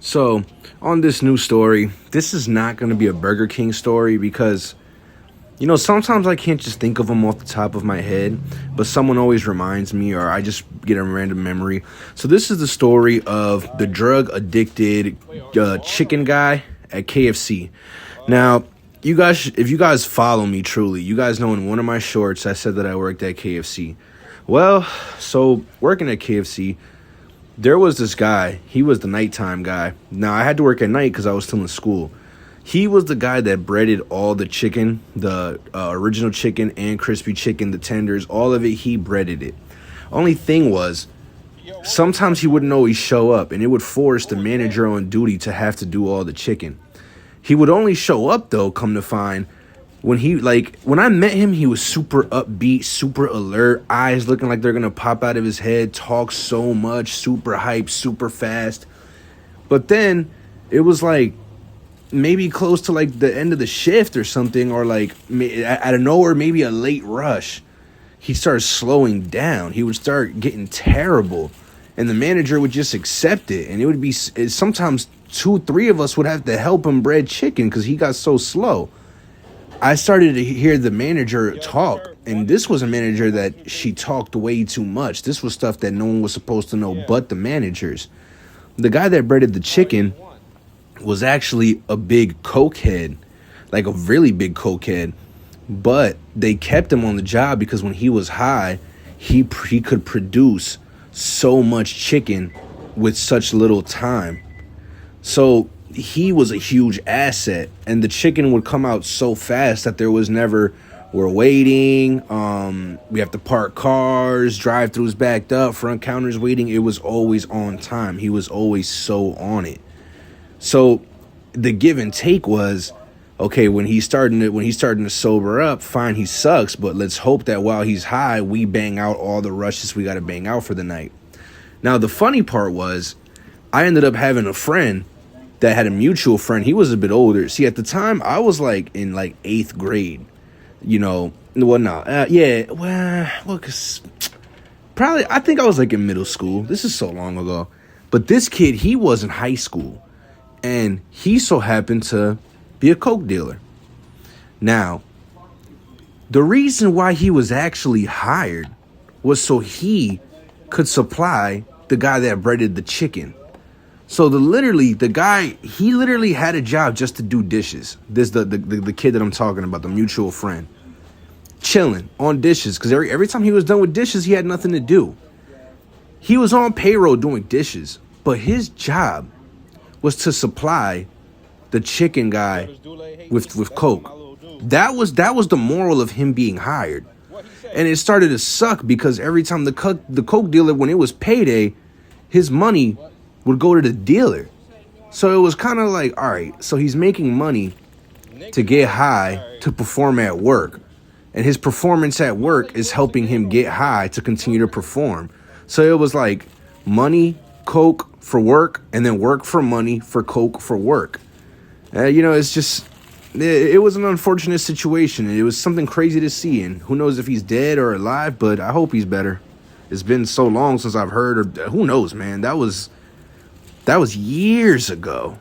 So, on this new story, this is not going to be a Burger King story because, sometimes I can't just think of them off the top of my head, but someone always reminds me or I just get a random memory. So, this is the story of the drug addicted chicken guy at KFC. Now, if you guys follow me truly, you guys know in one of my shorts I said that I worked at KFC. Well, so working at KFC, there was this guy. He was the nighttime guy. Now, I had to work at night because I was still in school. He was the guy that breaded all the chicken, the original chicken and crispy chicken, the tenders, all of it. He breaded it. Only thing was, sometimes he wouldn't always show up, and it would force the manager on duty to have to do all the chicken. He would only show up, though, come to find, when I met him, he was super upbeat, super alert, eyes looking like they're going to pop out of his head, talk so much, super hype, super fast. But then it was like maybe close to like the end of the shift or something, or like out of nowhere, maybe a late rush. He started slowing down. He would start getting terrible, and the manager would just accept it. And it would be sometimes 2-3 of us would have to help him bread chicken because he got so slow. I started to hear the manager talk, and this was a manager that she talked way too much. This was stuff that no one was supposed to know but the managers. The guy that breaded the chicken was actually a big cokehead, like a really big cokehead, but they kept him on the job because when he was high, he could produce so much chicken with such little time. So he was a huge asset, and the chicken would come out so fast that there was never, we're waiting, we have to park cars, drive-thrus backed up, front counters waiting. It was always on time. He was always so on it. So the give and take was, okay, when he's starting to sober up, fine, he sucks, but let's hope that while he's high, we bang out all the rushes we got to bang out for the night. Now, the funny part was, I ended up having a friend that had a mutual friend. He was a bit older. See, at the time, I was like in like 8th grade, cause probably, I think I was like in middle school. This is so long ago. But this kid, he was in high school, and he so happened to be a coke dealer. Now, the reason why he was actually hired was so he could supply the guy that breaded the chicken. So the guy, he literally had a job just to do dishes. This the kid that I'm talking about, the mutual friend, chilling on dishes, because every time he was done with dishes, he had nothing to do. He was on payroll doing dishes, but his job was to supply the chicken guy with coke. That was the moral of him being hired, and it started to suck because every time the coke dealer, when it was payday, his money would go to the dealer. So it was kind of like, all right, so he's making money to get high to perform at work, and his performance at work is helping him get high to continue to perform. So it was like money, coke for work, and then work for money for coke for work. It's just, it was an unfortunate situation. It was something crazy to see, and who knows if he's dead or alive, but I hope he's better. It's been so long since I've heard, or who knows, man. That was years ago.